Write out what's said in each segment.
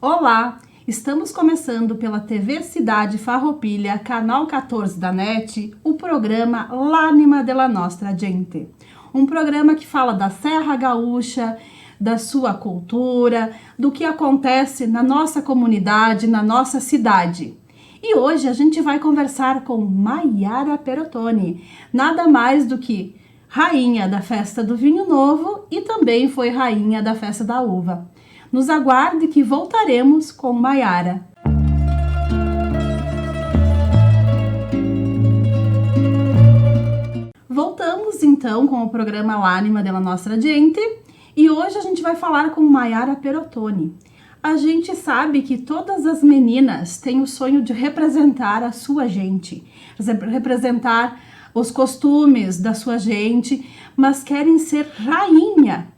Olá, estamos começando pela TV Cidade Farroupilha, canal 14 da NET, o programa L'Anima della Nostra Gente. Um programa que fala da Serra Gaúcha, da sua cultura, do que acontece na nossa comunidade, na nossa cidade. E hoje a gente vai conversar com Maiara Perotoni, nada mais do que rainha da festa do vinho novo e também foi rainha da festa da uva. Nos aguarde que voltaremos com Maiara. Voltamos então com o programa L'Anima della Nostra Gente e hoje a gente vai falar com Maiara Perotoni. A gente sabe que todas as meninas têm o sonho de representar a sua gente, representar os costumes da sua gente, mas querem ser rainha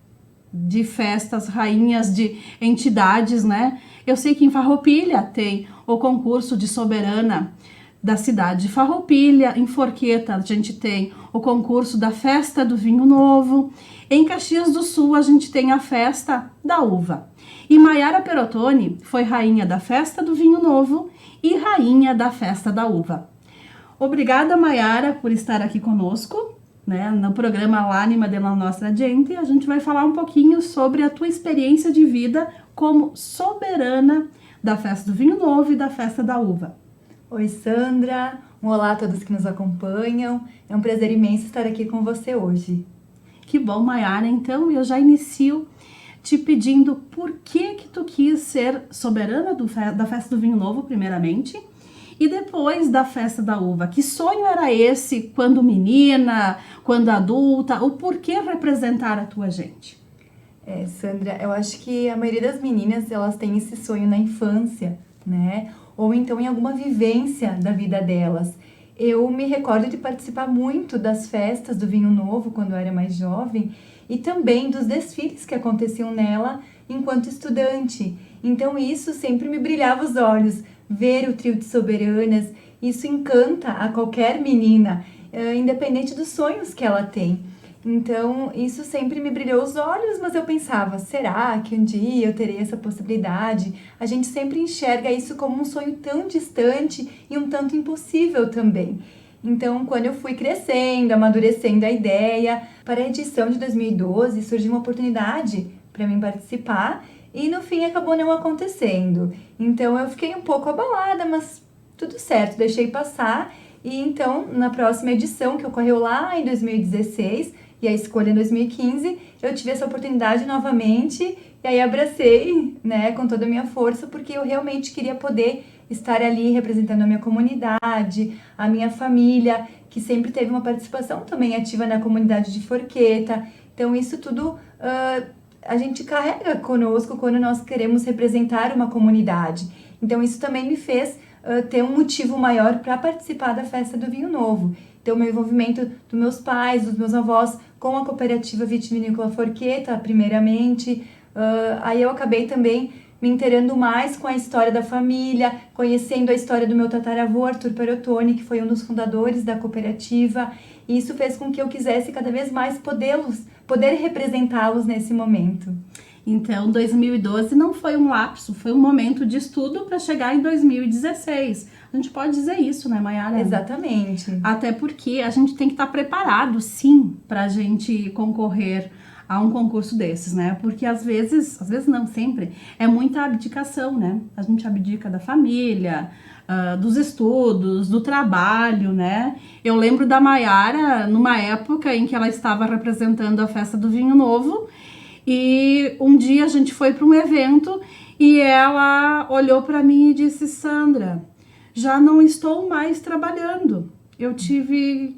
de festas, rainhas de entidades, né? Eu sei que em Farroupilha tem o concurso de soberana da cidade de Farroupilha, em Forqueta a gente tem o concurso da festa do vinho novo, em Caxias do Sul a gente tem a festa da uva. E Maiara Perotoni foi rainha da festa do vinho novo e rainha da festa da uva. Obrigada, Maiara, por estar aqui conosco, né, no programa L'Anima della Nostra Gente. A gente vai falar um pouquinho sobre a tua experiência de vida como soberana da festa do vinho novo e da festa da uva. Oi, Sandra. Um olá a todos que nos acompanham. É um prazer imenso estar aqui com você hoje. Que bom, Maiara. Então, eu já inicio te pedindo por que tu quis ser soberana da festa do vinho novo, primeiramente, e depois da festa da uva. Que sonho era esse quando menina, quando adulta? O porquê representar a tua gente? Sandra, eu acho que a maioria das meninas, elas têm esse sonho na infância, né? Ou então em alguma vivência da vida delas. Eu me recordo de participar muito das festas do vinho novo quando eu era mais jovem e também dos desfiles que aconteciam nela enquanto estudante. Então isso sempre me brilhava os olhos. Ver o trio de soberanas, isso encanta a qualquer menina, independente dos sonhos que ela tem. Então, isso sempre me brilhou os olhos, mas eu pensava, será que um dia eu terei essa possibilidade? A gente sempre enxerga isso como um sonho tão distante e um tanto impossível também. Então, quando eu fui crescendo, amadurecendo a ideia, para a edição de 2012 surgiu uma oportunidade para mim participar, e no fim acabou não acontecendo. Então eu fiquei um pouco abalada, mas tudo certo, deixei passar. E então na próxima edição, que ocorreu lá em 2016, e a escolha em 2015, eu tive essa oportunidade novamente. E aí abracei, né, com toda a minha força, porque eu realmente queria poder estar ali representando a minha comunidade, a minha família, que sempre teve uma participação também ativa na comunidade de Forqueta. Então isso tudo a gente carrega conosco quando nós queremos representar uma comunidade. Então isso também me fez ter um motivo maior para participar da festa do vinho novo. Então o meu envolvimento dos meus pais, dos meus avós com a cooperativa vitivinícola Forqueta, primeiramente. Aí eu acabei também me inteirando mais com a história da família, conhecendo a história do meu tataravô, Arthur Perotoni, que foi um dos fundadores da cooperativa. E isso fez com que eu quisesse cada vez mais poder representá-los nesse momento. Então, 2012 não foi um lapso, foi um momento de estudo para chegar em 2016. A gente pode dizer isso, né, Maiara? Exatamente. Até porque a gente tem que estar preparado, sim, para a gente concorrer a um concurso desses, né? Porque às vezes não, sempre, é muita abdicação, né? A gente abdica da família, dos estudos, do trabalho, né? Eu lembro da Maiara numa época em que ela estava representando a festa do vinho novo e um dia a gente foi para um evento e ela olhou para mim e disse: Sandra, já não estou mais trabalhando, eu tive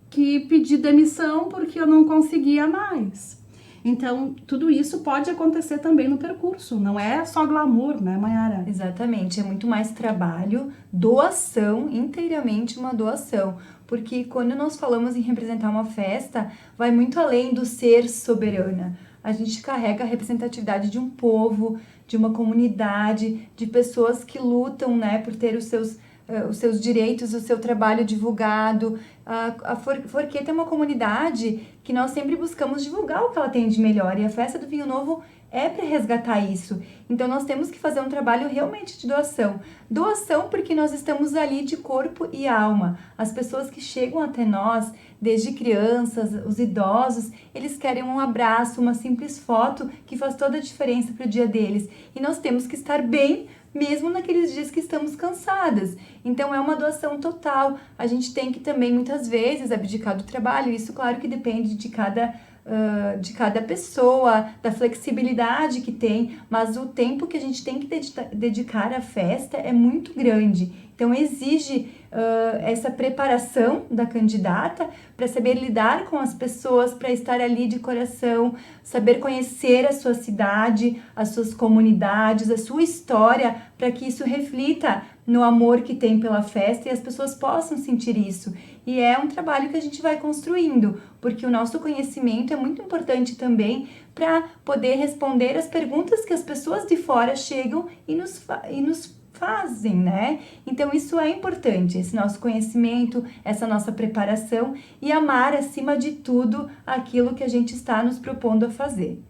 que pedir demissão porque eu não conseguia mais. Então, tudo isso pode acontecer também no percurso, não é só glamour, né, Maiara? Exatamente, é muito mais trabalho, doação, inteiramente uma doação. Porque quando nós falamos em representar uma festa, vai muito além do ser soberana. A gente carrega a representatividade de um povo, de uma comunidade, de pessoas que lutam, né, por ter os seus direitos, o seu trabalho divulgado. A Forqueta é uma comunidade que nós sempre buscamos divulgar o que ela tem de melhor. E a Festa do Vinho Novo é para resgatar isso. Então nós temos que fazer um trabalho realmente de doação. Doação porque nós estamos ali de corpo e alma. As pessoas que chegam até nós, desde crianças, os idosos, eles querem um abraço, uma simples foto que faz toda a diferença para o dia deles. E nós temos que estar bem mesmo naqueles dias que estamos cansadas. Então é uma doação total. A gente tem que também muitas vezes abdicar do trabalho. Isso, claro, que depende de cada pessoa, da flexibilidade que tem, mas o tempo que a gente tem que dedicar à festa é muito grande. Então exige essa preparação da candidata para saber lidar com as pessoas, para estar ali de coração, saber conhecer a sua cidade, as suas comunidades, a sua história, para que isso reflita no amor que tem pela festa e as pessoas possam sentir isso. E é um trabalho que a gente vai construindo, porque o nosso conhecimento é muito importante também para poder responder as perguntas que as pessoas de fora chegam e nos fazem, né? Então isso é importante, esse nosso conhecimento, essa nossa preparação e amar acima de tudo aquilo que a gente está nos propondo a fazer.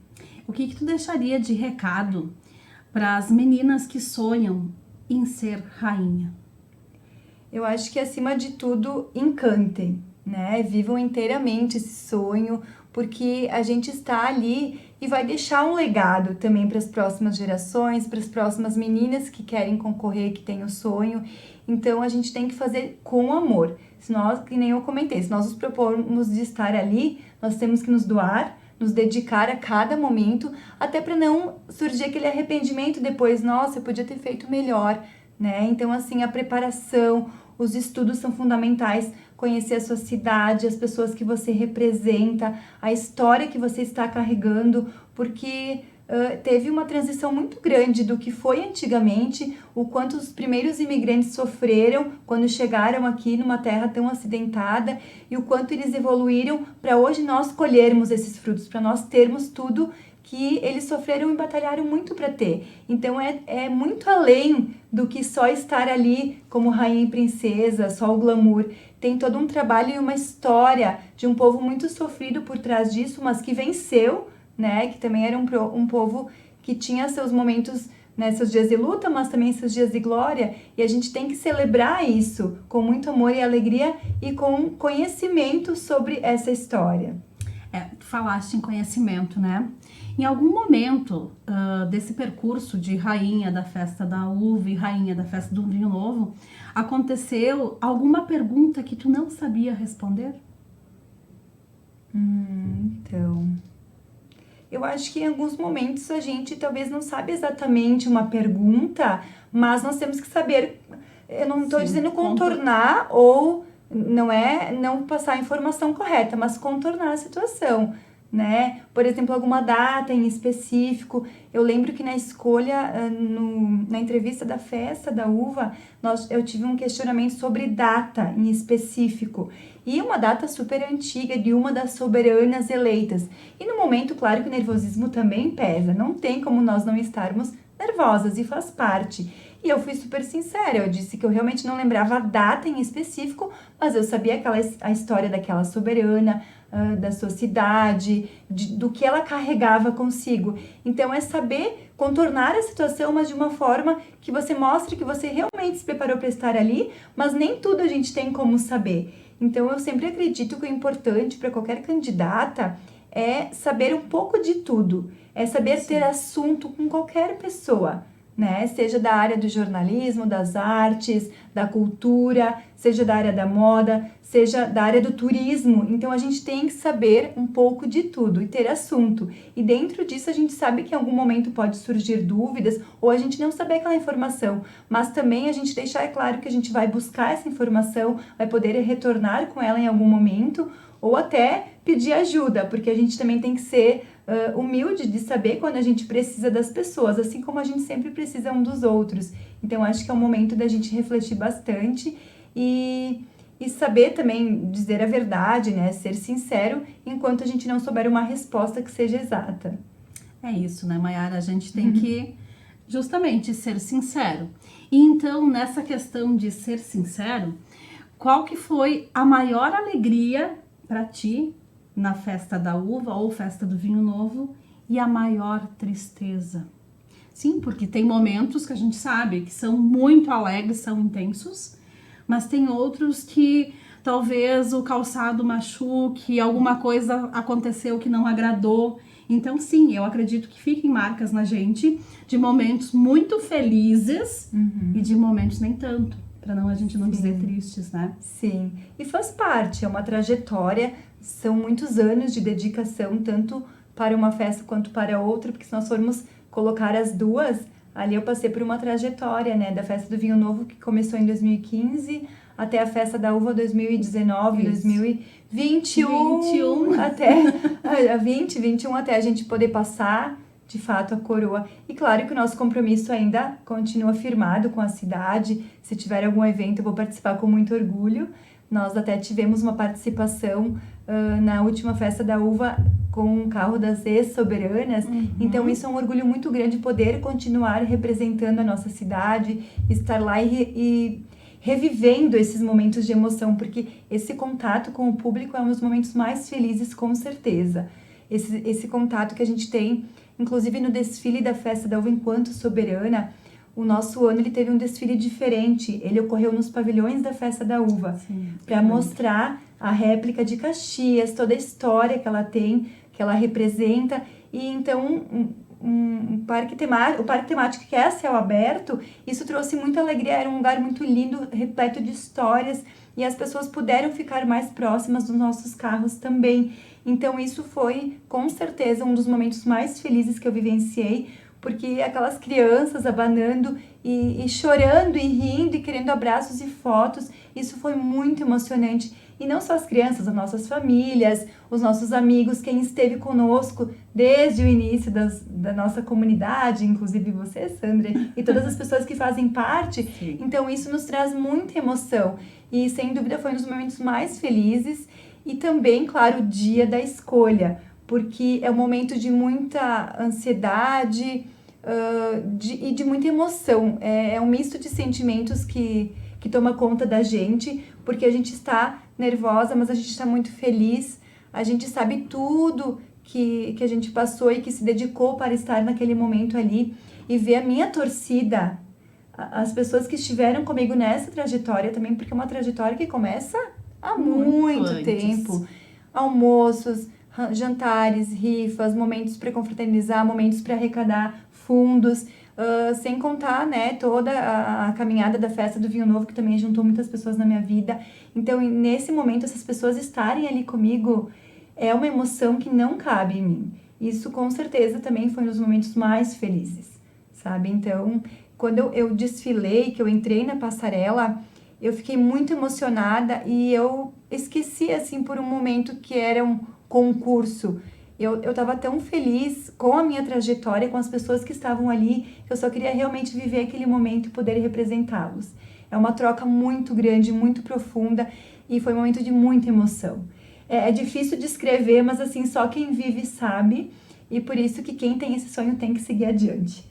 O que tu deixaria de recado para as meninas que sonham em ser rainha? Eu acho que acima de tudo encantem, né? Vivam inteiramente esse sonho, porque a gente está ali e vai deixar um legado também para as próximas gerações, para as próximas meninas que querem concorrer, que têm o sonho. Então a gente tem que fazer com amor. Se nós, que nem eu comentei, se nós nos propormos de estar ali, nós temos que nos doar, nos dedicar a cada momento, até para não surgir aquele arrependimento depois, nossa, eu podia ter feito melhor, né? Então assim, a preparação, os estudos são fundamentais, conhecer a sua cidade, as pessoas que você representa, a história que você está carregando, porque teve uma transição muito grande do que foi antigamente, o quanto os primeiros imigrantes sofreram quando chegaram aqui numa terra tão acidentada e o quanto eles evoluíram para hoje nós colhermos esses frutos, para nós termos tudo que eles sofreram e batalharam muito para ter. Então é muito além do que só estar ali como rainha e princesa, só o glamour. Tem todo um trabalho e uma história de um povo muito sofrido por trás disso, mas que venceu, né? Que também era um povo que tinha seus momentos, né, seus dias de luta, mas também seus dias de glória. E a gente tem que celebrar isso com muito amor e alegria e com conhecimento sobre essa história. Tu falaste em conhecimento, né? Em algum momento desse percurso de rainha da festa da uva e rainha da festa do vinho novo, aconteceu alguma pergunta que tu não sabia responder? Então, eu acho que em alguns momentos a gente talvez não sabe exatamente uma pergunta, mas nós temos que saber, eu não estou dizendo contornar ou não passar a informação correta, mas contornar a situação, né? Por exemplo, alguma data em específico. Eu lembro que na escolha, na entrevista da festa da uva, eu tive um questionamento sobre data em específico. E uma data super antiga de uma das soberanas eleitas. E no momento, claro que o nervosismo também pesa. Não tem como nós não estarmos nervosas e faz parte. E eu fui super sincera, eu disse que eu realmente não lembrava a data em específico, mas eu sabia a história daquela soberana, da sua cidade, do que ela carregava consigo. Então é saber contornar a situação, mas de uma forma que você mostre que você realmente se preparou para estar ali, mas nem tudo a gente tem como saber. Então eu sempre acredito que o importante para qualquer candidata é saber um pouco de tudo, é saber ter assunto com qualquer pessoa, né? Seja da área do jornalismo, das artes, da cultura, seja da área da moda, seja da área do turismo. Então a gente tem que saber um pouco de tudo e ter assunto. E dentro disso a gente sabe que em algum momento pode surgir dúvidas ou a gente não saber aquela informação, mas também a gente deixar claro que a gente vai buscar essa informação, vai poder retornar com ela em algum momento ou até pedir ajuda, porque a gente também tem que ser humilde de saber quando a gente precisa das pessoas, assim como a gente sempre precisa um dos outros. Então, acho que é um momento da gente refletir bastante e saber também dizer a verdade, né? Ser sincero, enquanto a gente não souber uma resposta que seja exata. É isso, né, Maiara? A gente tem que justamente ser sincero. E então, nessa questão de ser sincero, qual que foi a maior alegria para ti na festa da uva ou festa do vinho novo e a maior tristeza. Sim, porque tem momentos que a gente sabe que são muito alegres, são intensos, mas tem outros que talvez o calçado machuque, alguma coisa aconteceu que não agradou. Então, sim, eu acredito que fiquem marcas na gente de momentos muito felizes e de momentos nem tanto, para a gente não dizer tristes, né? Sim, e faz parte, é uma trajetória, são muitos anos de dedicação, tanto para uma festa quanto para outra, porque se nós formos colocar as duas, ali eu passei por uma trajetória, né, da festa do vinho novo, que começou em 2015, até a festa da uva 2019, Isso. 2021, até a 2021, até a gente poder passar, de fato, a coroa. E claro que o nosso compromisso ainda continua firmado com a cidade. Se tiver algum evento, eu vou participar com muito orgulho. Nós até tivemos uma participação na última festa da uva com um carro das ex-soberanas. Então, isso é um orgulho muito grande poder continuar representando a nossa cidade, estar lá e revivendo esses momentos de emoção, porque esse contato com o público é um dos momentos mais felizes, com certeza. Esse contato que a gente tem, inclusive no desfile da Festa da Uva enquanto soberana, o nosso ano ele teve um desfile diferente. Ele ocorreu nos pavilhões da Festa da Uva, para mostrar a réplica de Caxias, toda a história que ela tem, que ela representa. E então o parque temático que é a céu aberto, isso trouxe muita alegria, era um lugar muito lindo, repleto de histórias, e as pessoas puderam ficar mais próximas dos nossos carros também. Então isso foi, com certeza, um dos momentos mais felizes que eu vivenciei, porque aquelas crianças abanando e chorando e rindo e querendo abraços e fotos, isso foi muito emocionante. E não só as crianças, as nossas famílias, os nossos amigos, quem esteve conosco desde o início da nossa comunidade, inclusive você, Sandra, e todas as pessoas que fazem parte. Sim. Então isso nos traz muita emoção e sem dúvida foi um dos momentos mais felizes. E também, claro, o dia da escolha, porque é um momento de muita ansiedade e de muita emoção. É um misto de sentimentos que toma conta da gente, porque a gente está nervosa, mas a gente está muito feliz. A gente sabe tudo que a gente passou e que se dedicou para estar naquele momento ali. E ver a minha torcida, as pessoas que estiveram comigo nessa trajetória também, porque é uma trajetória que começa há muito tempo. Almoços, jantares, rifas, momentos para confraternizar, momentos para arrecadar fundos, sem contar, né, toda a caminhada da festa do vinho novo, que também juntou muitas pessoas na minha vida. Então, nesse momento, essas pessoas estarem ali comigo é uma emoção que não cabe em mim. Isso, com certeza, também foi um dos momentos mais felizes, sabe? Então, quando eu desfilei, que eu entrei na passarela, eu fiquei muito emocionada e eu esqueci, assim, por um momento que era um concurso. Eu estava tão feliz com a minha trajetória, com as pessoas que estavam ali, que eu só queria realmente viver aquele momento e poder representá-los. É uma troca muito grande, muito profunda e foi um momento de muita emoção. É difícil descrever, mas assim, só quem vive sabe, e por isso que quem tem esse sonho tem que seguir adiante.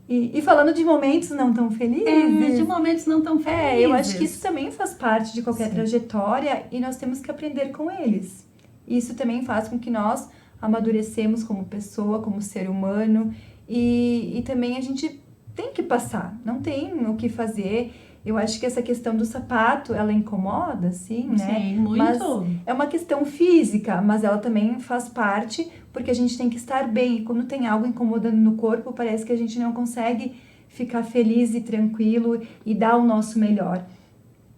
E falando de momentos não tão felizes... de momentos não tão felizes. Eu acho que isso também faz parte de qualquer trajetória e nós temos que aprender com eles. Isso também faz com que nós amadurecemos como pessoa, como ser humano e também a gente tem que passar, não tem o que fazer. Eu acho que essa questão do sapato, ela incomoda, sim, né? Sim, muito. Mas é uma questão física, mas ela também faz parte porque a gente tem que estar bem. E quando tem algo incomodando no corpo, parece que a gente não consegue ficar feliz e tranquilo e dar o nosso melhor.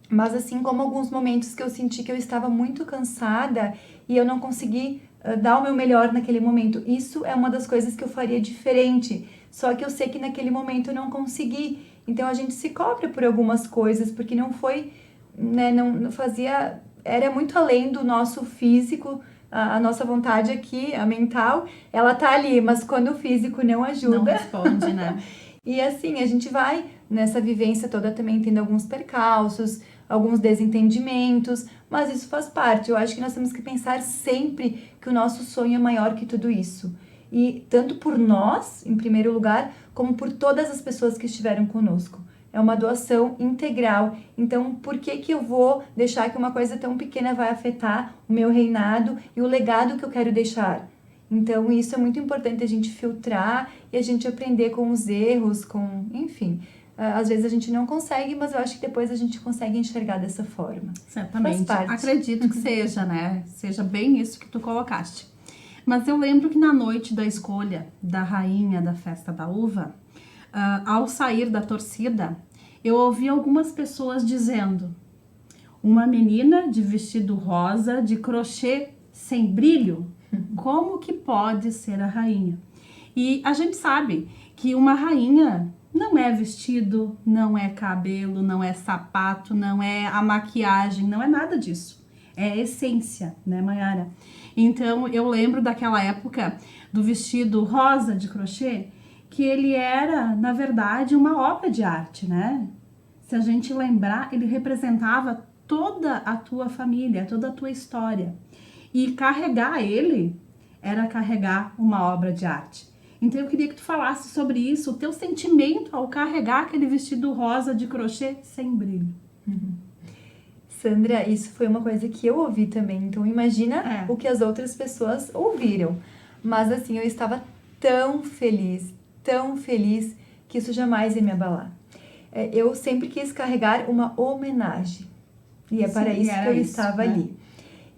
Mas assim como alguns momentos que eu senti que eu estava muito cansada e eu não consegui dar o meu melhor naquele momento. Isso é uma das coisas que eu faria diferente. Só que eu sei que naquele momento eu não consegui. Então a gente se cobra por algumas coisas, porque não foi, né, não fazia, era muito além do nosso físico, a nossa vontade aqui, a mental, ela tá ali, mas quando o físico não ajuda... Não responde, né? E assim, a gente vai nessa vivência toda também tendo alguns percalços, alguns desentendimentos, mas isso faz parte. Eu acho que nós temos que pensar sempre que o nosso sonho é maior que tudo isso. E tanto por nós, em primeiro lugar, como por todas as pessoas que estiveram conosco. É uma doação integral. Então, por que eu vou deixar que uma coisa tão pequena vai afetar o meu reinado e o legado que eu quero deixar? Então, isso é muito importante a gente filtrar e a gente aprender com os erros, enfim. Às vezes a gente não consegue, mas eu acho que depois a gente consegue enxergar dessa forma. Certamente. Faz parte. Acredito que seja, né? Seja bem isso que tu colocaste. Mas eu lembro que na noite da escolha da rainha da festa da uva, ao sair da torcida, eu ouvi algumas pessoas dizendo: uma menina de vestido rosa, de crochê sem brilho, como que pode ser a rainha? E a gente sabe que uma rainha não é vestido, não é cabelo, não é sapato, não é a maquiagem, não é nada disso. É a essência, né, Mayara? Então, eu lembro daquela época do vestido rosa de crochê, que ele era, na verdade, uma obra de arte, né? Se a gente lembrar, ele representava toda a tua família, toda a tua história. E carregar ele era carregar uma obra de arte. Então eu queria que tu falasse sobre isso, o teu sentimento ao carregar aquele vestido rosa de crochê sem brilho. Sandra, isso foi uma coisa que eu ouvi também, então imagina o que as outras pessoas ouviram. Mas assim, eu estava tão feliz que isso jamais ia me abalar. Eu sempre quis carregar uma homenagem. E é para isso que eu estava ali.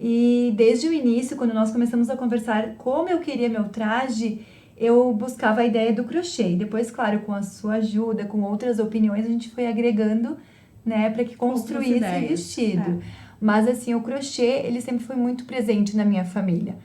E desde o início, quando nós começamos a conversar como eu queria meu traje, eu buscava a ideia do crochê. E depois, claro, com a sua ajuda, com outras opiniões, a gente foi agregando, né, para que construísse o vestido. Mas assim, o crochê, ele sempre foi muito presente na minha família.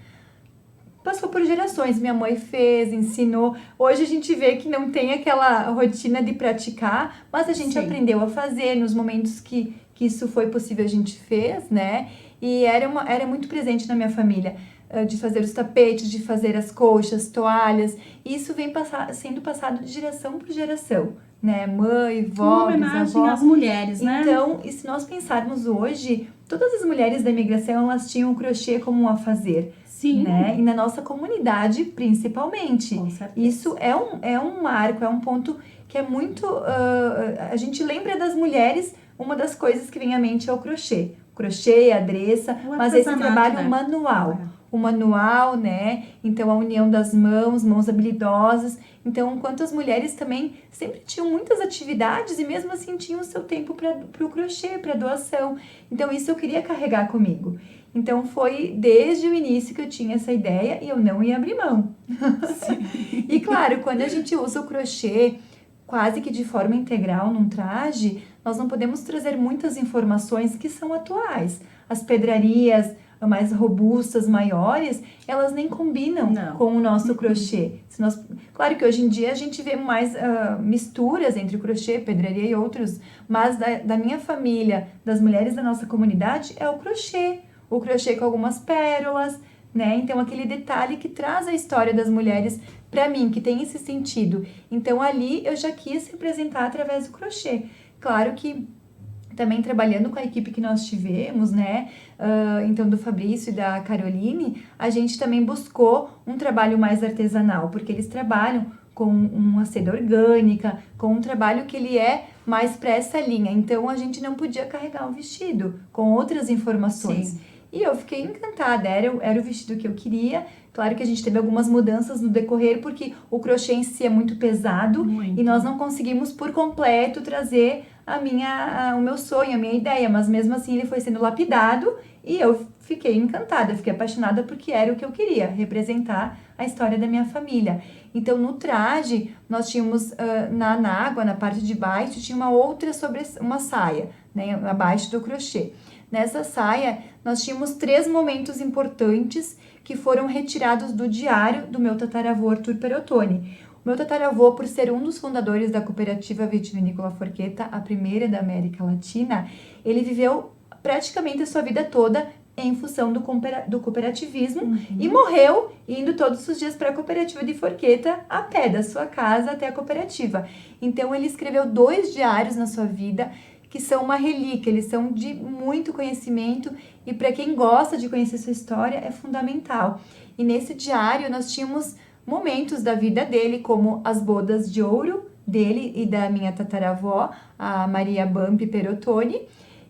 Passou por gerações, minha mãe fez, ensinou. Hoje a gente vê que não tem aquela rotina de praticar, mas a gente aprendeu a fazer nos momentos que isso foi possível, a gente fez, né? E era muito presente na minha família, de fazer os tapetes, de fazer as colchas, toalhas. E isso vem sendo passado de geração por geração, né? Mãe, vó, homenagem às mulheres, né? Então, e se nós pensarmos hoje, todas as mulheres da imigração, elas tinham o crochê como um afazer. Sim. Né? E na nossa comunidade, principalmente. Com certeza. Isso é um marco, é um ponto que é muito... a gente lembra das mulheres, uma das coisas que vem à mente é o crochê. Crochê, adereça, mas esse trabalho, né? Manual. O manual, né? Então, a união das mãos habilidosas. Então, enquanto as mulheres também sempre tinham muitas atividades e mesmo assim tinham o seu tempo para o crochê, para doação. Então, isso eu queria carregar comigo. Então, foi desde o início que eu tinha essa ideia e eu não ia abrir mão. E, claro, quando a gente usa o crochê quase que de forma integral num traje, nós não podemos trazer muitas informações que são atuais. As pedrarias mais robustas, maiores, elas nem combinam com o nosso crochê. Claro que hoje em dia a gente vê mais misturas entre crochê, pedraria e outros, mas da minha família, das mulheres da nossa comunidade, é o crochê. O crochê com algumas pérolas, né? Então, aquele detalhe que traz a história das mulheres para mim, que tem esse sentido. Então, ali eu já quis representar através do crochê. Claro que também trabalhando com a equipe que nós tivemos, né? Então, do Fabrício e da Caroline, a gente também buscou um trabalho mais artesanal, porque eles trabalham com uma seda orgânica, com um trabalho que ele é mais para essa linha. Então, a gente não podia carregar um vestido com outras informações. Sim. E eu fiquei encantada, era o vestido que eu queria. Claro que a gente teve algumas mudanças no decorrer, porque o crochê em si é muito pesado e nós não conseguimos por completo trazer o meu sonho, a minha ideia, mas mesmo assim ele foi sendo lapidado e eu fiquei encantada, fiquei apaixonada porque era o que eu queria, representar a história da minha família. Então, no traje, nós tínhamos na água, na parte de baixo, tinha uma outra sobre uma saia, né, abaixo do crochê. Nessa saia, nós tínhamos 3 momentos importantes que foram retirados do diário do meu tataravô Arthur Perotoni. O meu tataravô, por ser um dos fundadores da cooperativa Vitivinícola Forqueta, a primeira da América Latina, ele viveu praticamente a sua vida toda em função do cooperativismo e morreu indo todos os dias para a cooperativa de Forqueta a pé da sua casa até a cooperativa. Então, ele escreveu 2 diários na sua vida que são uma relíquia, eles são de muito conhecimento e para quem gosta de conhecer sua história é fundamental. E nesse diário nós tínhamos momentos da vida dele, como as bodas de ouro dele e da minha tataravó, a Maria Bampi Perotoni,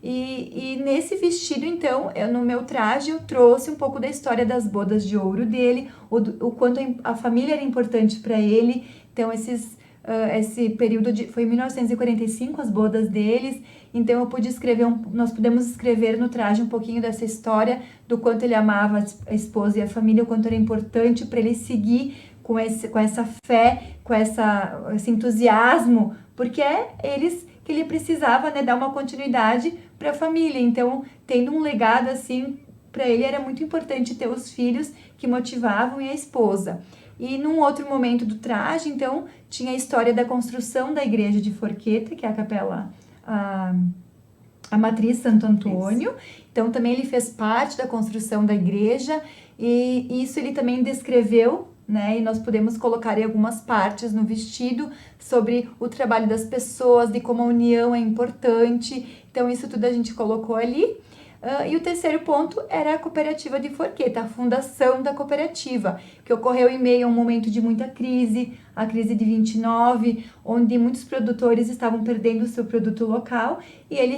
E nesse vestido, então, no meu traje, eu trouxe um pouco da história das bodas de ouro dele, o quanto a família era importante para ele. Então, esse período foi em 1945, as bodas deles. Então, eu pude escrever, nós pudemos escrever no traje um pouquinho dessa história, do quanto ele amava a esposa e a família, o quanto era importante para ele seguir com essa fé, com esse entusiasmo, porque é eles que ele precisava, né, dar uma continuidade para a família. Então, tendo um legado assim, para ele era muito importante ter os filhos que motivavam e a esposa. E num outro momento do traje, então, tinha a história da construção da igreja de Forqueta, que é a capela, a Matriz Santo Antônio. Então, também ele fez parte da construção da igreja, e isso ele também descreveu, né? E nós podemos colocar em algumas partes no vestido sobre o trabalho das pessoas, de como a união é importante. Então, isso tudo a gente colocou ali. E o terceiro ponto era a cooperativa de Forqueta, a fundação da cooperativa, que ocorreu em meio a um momento de muita crise, a crise de 29, onde muitos produtores estavam perdendo o seu produto local, e ele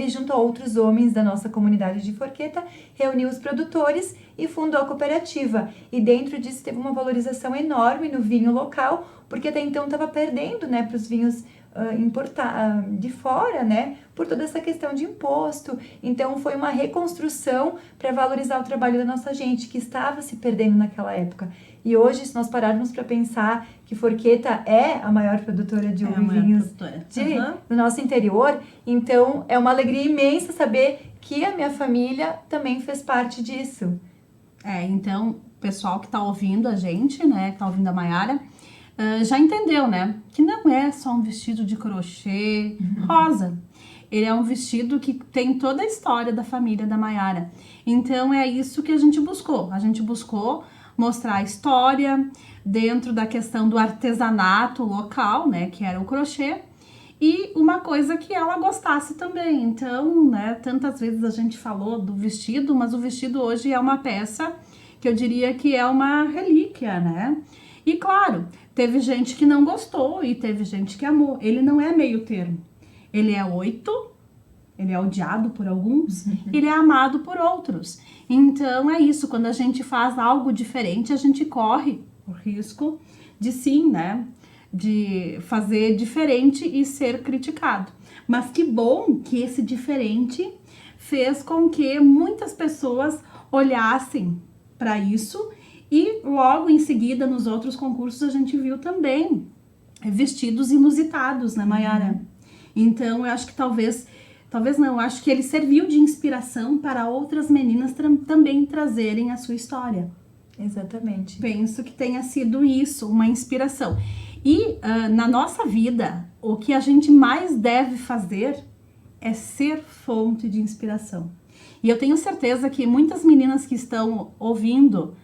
junto a outros homens da nossa comunidade de Forqueta, reuniu os produtores e fundou a cooperativa. E dentro disso teve uma valorização enorme no vinho local, porque até então estava perdendo, né, para os vinhos de fora, né, por toda essa questão de imposto. Então foi uma reconstrução para valorizar o trabalho da nossa gente, que estava se perdendo naquela época. E hoje, se nós pararmos para pensar que Forqueta é a maior produtora de uva e vinhos do nosso interior, então é uma alegria imensa saber que a minha família também fez parte disso. Então, o pessoal que está ouvindo a gente, né, que está ouvindo a Maiara, já entendeu, né? Que não é só um vestido de crochê rosa. Ele é um vestido que tem toda a história da família da Maiara. Então, é isso que a gente buscou. A gente buscou mostrar a história dentro da questão do artesanato local, né? Que era o crochê. E uma coisa que ela gostasse também. Então, né? Tantas vezes a gente falou do vestido, mas o vestido hoje é uma peça que eu diria que é uma relíquia, né? E claro, teve gente que não gostou e teve gente que amou. Ele não é meio termo. Ele é 8, ele é odiado por alguns, ele é amado por outros. Então é isso, quando a gente faz algo diferente, a gente corre o risco de sim, né? De fazer diferente e ser criticado. Mas que bom que esse diferente fez com que muitas pessoas olhassem para isso. E logo em seguida, nos outros concursos, a gente viu também vestidos inusitados, né, Maiara? Então, eu acho que talvez não, eu acho que ele serviu de inspiração para outras meninas também trazerem a sua história. Exatamente. Penso que tenha sido isso, uma inspiração. E na nossa vida, o que a gente mais deve fazer é ser fonte de inspiração. E eu tenho certeza que muitas meninas que estão ouvindo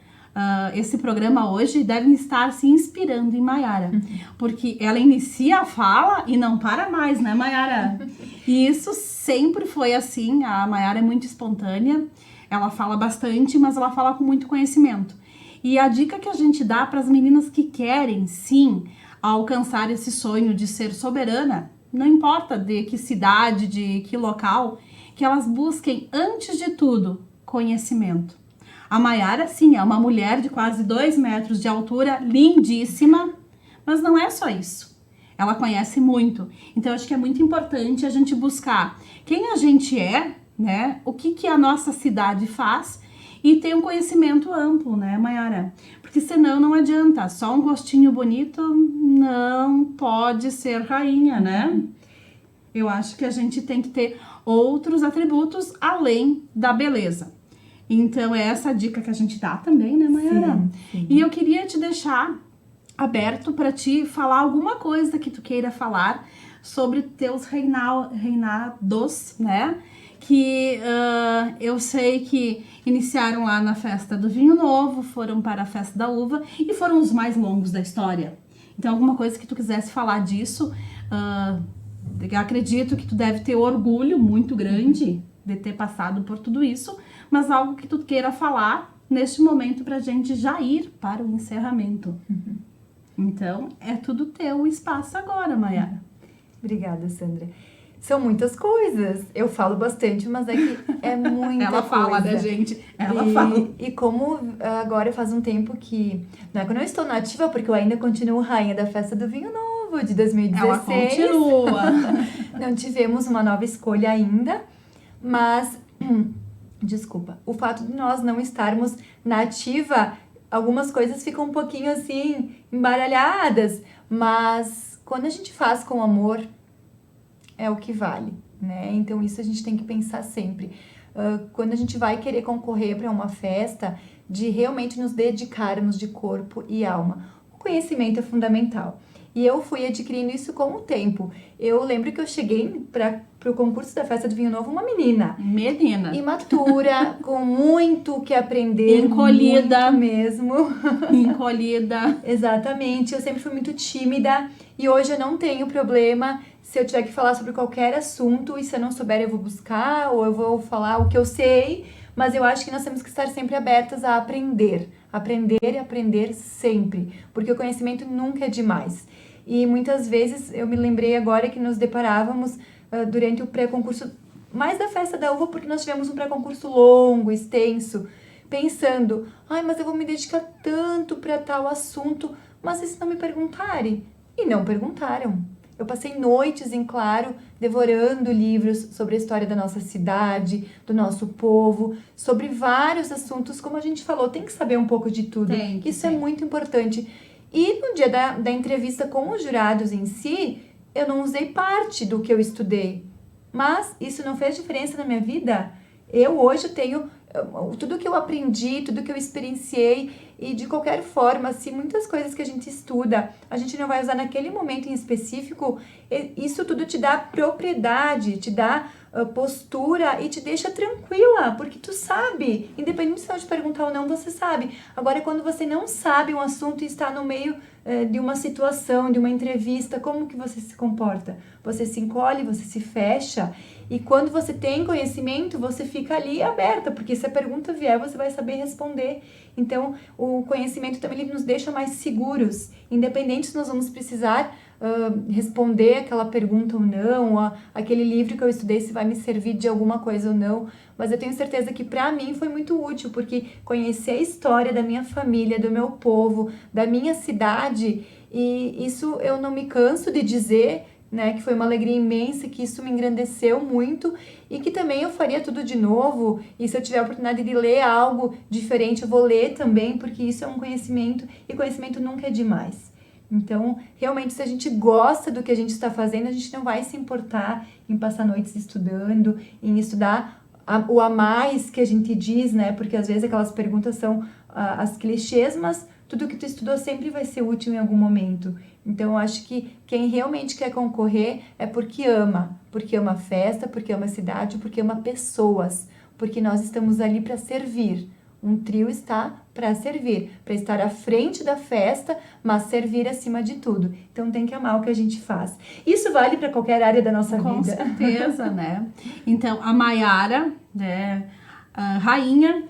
esse programa hoje devem estar se inspirando em Maiara, porque ela inicia a fala e não para mais, né, Maiara? E isso sempre foi assim. A Maiara é muito espontânea, ela fala bastante, mas ela fala com muito conhecimento. E a dica que a gente dá para as meninas que querem, sim, alcançar esse sonho de ser soberana, não importa de que cidade, de que local, que elas busquem, antes de tudo, conhecimento. A Maiara, sim, é uma mulher de quase 2 metros de altura, lindíssima, mas não é só isso. Ela conhece muito. Então, eu acho que é muito importante a gente buscar quem a gente é, né? O que a nossa cidade faz e ter um conhecimento amplo, né, Maiara? Porque senão não adianta. Só um rostinho bonito não pode ser rainha, né? Eu acho que a gente tem que ter outros atributos além da beleza. Então, é essa a dica que a gente dá também, né, Maiara? Sim. E eu queria te deixar aberto para te falar alguma coisa que tu queira falar sobre teus reinados, né? Que eu sei que iniciaram lá na festa do vinho novo, foram para a festa da uva e foram os mais longos da história. Então, alguma coisa que tu quisesse falar disso, acredito que tu deve ter orgulho muito grande de ter passado por tudo isso, mas algo que tu queira falar neste momento pra gente já ir para o encerramento. Então, é tudo teu espaço agora, Maiara. Obrigada, Sandra. São muitas coisas. Eu falo bastante, mas é que é muita Ela fala, coisa. né, gente? Ela fala. E como agora faz um tempo que... Não é que eu não estou na ativa, porque eu ainda continuo rainha da Festa do Vinho Novo, de 2016. Ela continua. Não tivemos uma nova escolha ainda, mas... Desculpa. O fato de nós não estarmos na ativa, algumas coisas ficam um pouquinho assim, embaralhadas, mas quando a gente faz com amor, é o que vale, né? Então isso a gente tem que pensar sempre. Quando a gente vai querer concorrer para uma festa, de realmente nos dedicarmos de corpo e alma. O conhecimento é fundamental. E eu fui adquirindo isso com o tempo. Eu lembro que eu cheguei para o concurso da Festa do Vinho Novo uma menina. Imatura, com muito que aprender. Encolhida. Muito mesmo. Encolhida. Exatamente. Eu sempre fui muito tímida. E hoje eu não tenho problema se eu tiver que falar sobre qualquer assunto. E se eu não souber, eu vou buscar. Ou eu vou falar o que eu sei. Mas eu acho que nós temos que estar sempre abertas a aprender. Aprender e aprender sempre. Porque o conhecimento nunca é demais. E muitas vezes eu me lembrei agora que nos deparávamos durante o pré-concurso, mais da Festa da Uva, porque nós tivemos um pré-concurso longo, extenso, pensando, mas eu vou me dedicar tanto para tal assunto, mas e se não me perguntarem? E não perguntaram. Eu passei noites em claro, devorando livros sobre a história da nossa cidade, do nosso povo, sobre vários assuntos, como a gente falou, tem que saber um pouco de tudo. Isso é muito importante. E no dia da entrevista com os jurados em si, eu não usei parte do que eu estudei. Mas isso não fez diferença na minha vida. Eu hoje tenho tudo que eu aprendi, tudo que eu experienciei. E de qualquer forma, se muitas coisas que a gente estuda, a gente não vai usar naquele momento em específico, isso tudo te dá propriedade, te dá postura e te deixa tranquila, porque tu sabe, independente se eu te perguntar ou não, você sabe. Agora, quando você não sabe um assunto e está no meio de uma situação, de uma entrevista, como que você se comporta? Você se encolhe, você se fecha, e quando você tem conhecimento, você fica ali aberta, porque se a pergunta vier, você vai saber responder. Então, o conhecimento também ele nos deixa mais seguros, independente se nós vamos precisar responder aquela pergunta ou não, ou aquele livro que eu estudei se vai me servir de alguma coisa ou não, mas eu tenho certeza que para mim foi muito útil, porque conhecer a história da minha família, do meu povo, da minha cidade, e isso eu não me canso de dizer, né, que foi uma alegria imensa, que isso me engrandeceu muito e que também eu faria tudo de novo, e se eu tiver a oportunidade de ler algo diferente, eu vou ler também, porque isso é um conhecimento, e conhecimento nunca é demais. Então, realmente, se a gente gosta do que a gente está fazendo, a gente não vai se importar em passar noites estudando, em estudar o a mais que a gente diz, né? Porque às vezes aquelas perguntas são as clichês, mas tudo que tu estudou sempre vai ser útil em algum momento. Então, eu acho que quem realmente quer concorrer é porque ama a festa, porque ama a cidade, porque ama pessoas, porque nós estamos ali para servir. Um trio está para servir, para estar à frente da festa, mas servir acima de tudo. Então tem que amar o que a gente faz. Isso vale para qualquer área da nossa vida. Com certeza, né? Então, a Maiara, né, a rainha,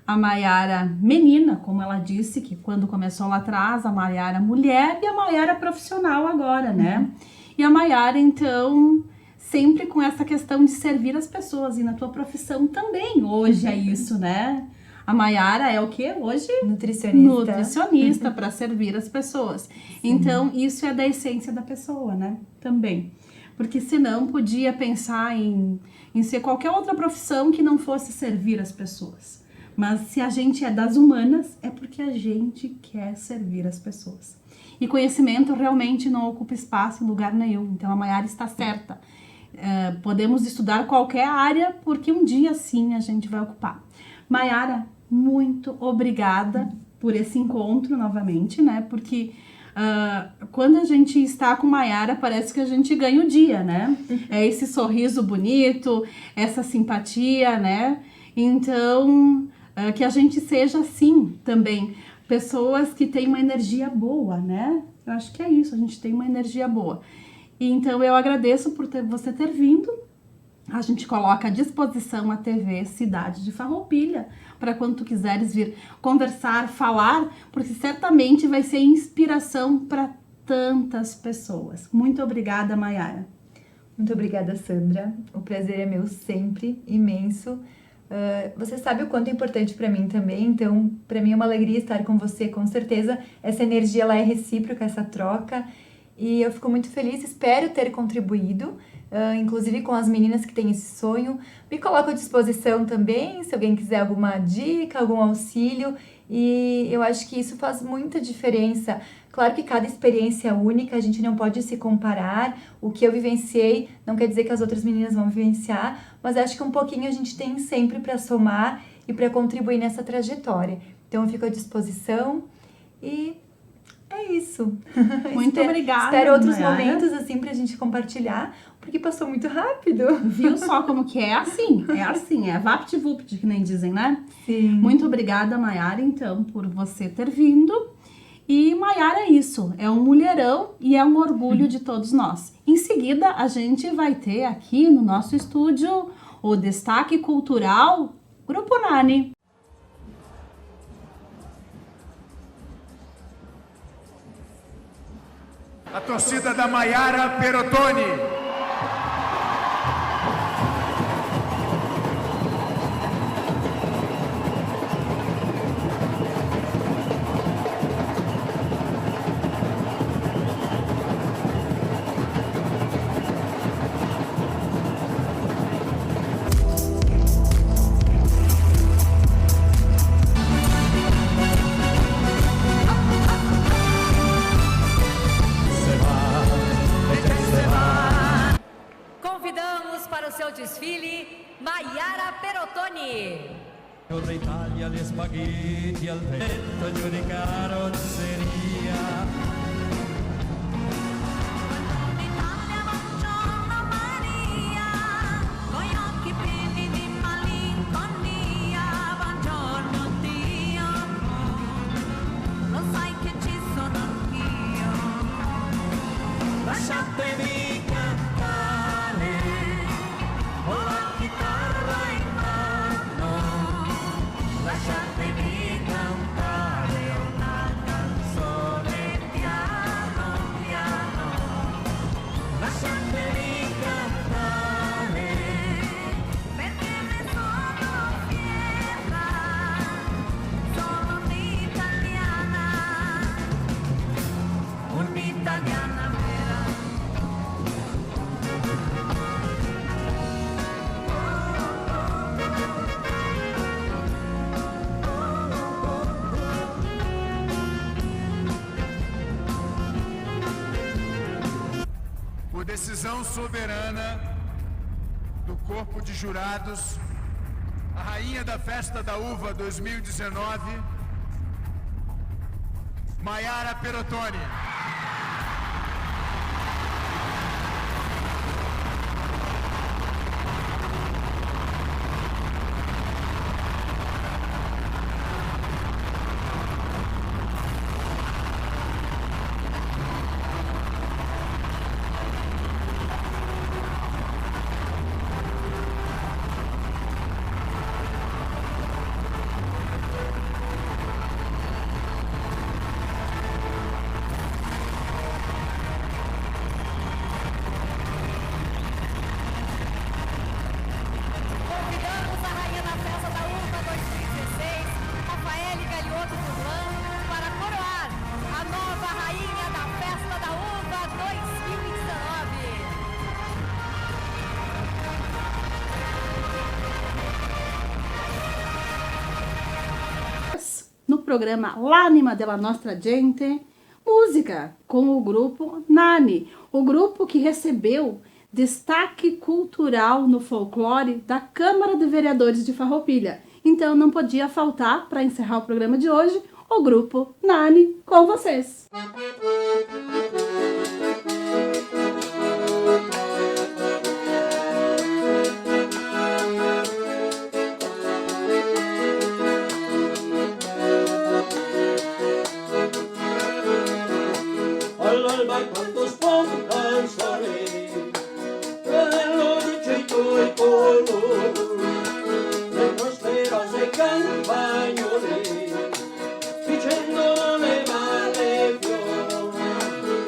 a Maiara menina, como ela disse, que quando começou lá atrás, a Maiara mulher e a Maiara profissional agora, né? E a Maiara, então, sempre com essa questão de servir as pessoas, e na tua profissão também, hoje é isso, né? A Maiara é o quê hoje? Nutricionista para servir as pessoas. Sim. Então, isso é da essência da pessoa, né? Também. Porque senão podia pensar em ser qualquer outra profissão que não fosse servir as pessoas. Mas se a gente é das humanas, é porque a gente quer servir as pessoas. E conhecimento realmente não ocupa espaço em lugar nenhum. Então, a Maiara está certa. Podemos estudar qualquer área, porque um dia sim a gente vai ocupar. Maiara, muito obrigada por esse encontro novamente, né? Porque quando a gente está com Maiara, parece que a gente ganha o dia, né? É esse sorriso bonito, essa simpatia, né? Então, que a gente seja assim também. Pessoas que têm uma energia boa, né? Eu acho que é isso, a gente tem uma energia boa. E, então, eu agradeço por você ter vindo. A gente coloca à disposição a TV Cidade de Farroupilha para quando tu quiseres vir conversar, falar, porque certamente vai ser inspiração para tantas pessoas. Muito obrigada, Maiara. Muito obrigada, Sandra. O prazer é meu sempre, imenso. Você sabe o quanto é importante para mim também, então para mim é uma alegria estar com você, com certeza. Essa energia ela é recíproca, essa troca, e eu fico muito feliz, espero ter contribuído, inclusive com as meninas que têm esse sonho. Me coloco à disposição também, se alguém quiser alguma dica, algum auxílio, e eu acho que isso faz muita diferença. Claro que cada experiência é única, a gente não pode se comparar. O que eu vivenciei não quer dizer que as outras meninas vão vivenciar, mas acho que um pouquinho a gente tem sempre para somar e para contribuir nessa trajetória. Então eu fico à disposição e é isso. Muito obrigada. Espero outros Mayara. momentos assim pra gente compartilhar, porque passou muito rápido. Viu só como que é assim? É assim, é vapt-vupt, que nem dizem, né? Sim. Muito obrigada, Mayara, então, por você ter vindo. E Mayara é isso, é um mulherão e é um orgulho de todos nós. Em seguida, a gente vai ter aqui no nosso estúdio o destaque cultural Grupo Nani. A torcida da Mayara Perotoni. Convidamos para o seu desfile Mayara Perotoni. Torre Italia, gli spaghetti al vento, giù di carrozzeria. Italia, buongiorno Maria, con gli occhi pieni di malinconia. Buongiorno Dio, lo sai che ci sono anch'io. Lasciatemi cantare, con la chitarra in mano. Lasciatemi cantare una canzone piano piano. Lasciatemi cantare, Perché ne sono fiera, sono un'italiana vera. Por decisão soberana do Corpo de Jurados, a rainha da Festa da Uva 2019, Mayara Perotoni. Convidamos a rainha da Festa da Uva 2016, Rafaele Galhoto Furlan, para coroar a nova rainha da Festa da Uva 2019. No programa L'Anima della Nostra Gente, música com o grupo Nani, o grupo que recebeu destaque cultural no folclore da Câmara de Vereadores de Farroupilha. Então não podia faltar, para encerrar o programa de hoje, o grupo Nani com vocês. all'alba quando spunta il sole, quello dice i tuoi colori, le nostre rose campagnole, dicendo le male fiori,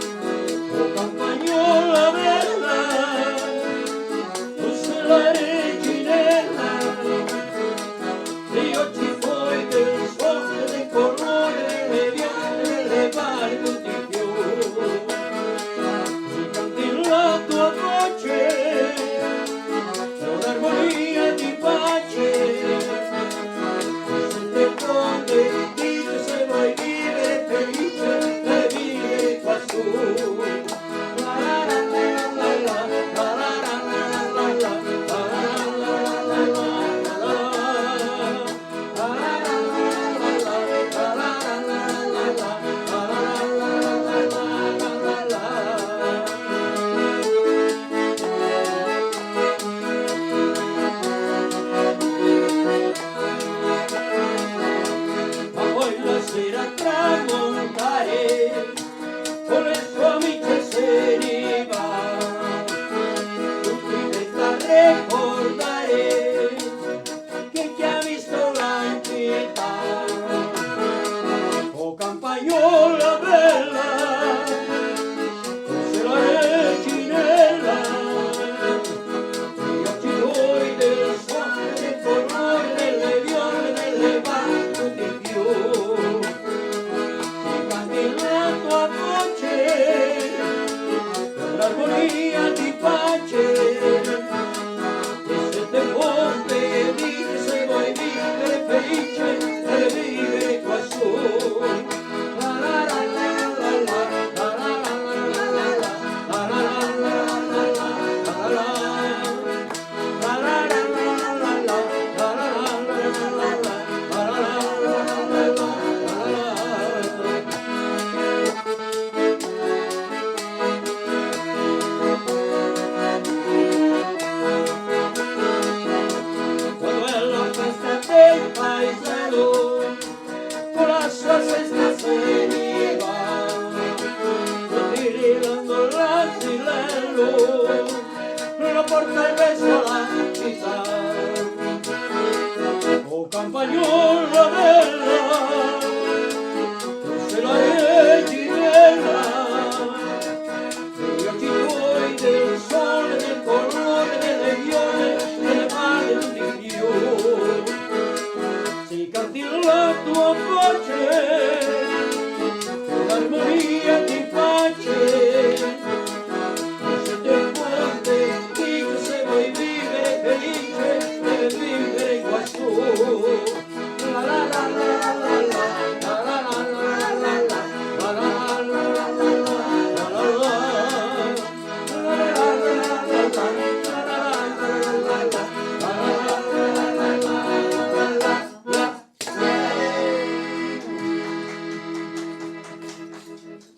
solo porta il beso alla città.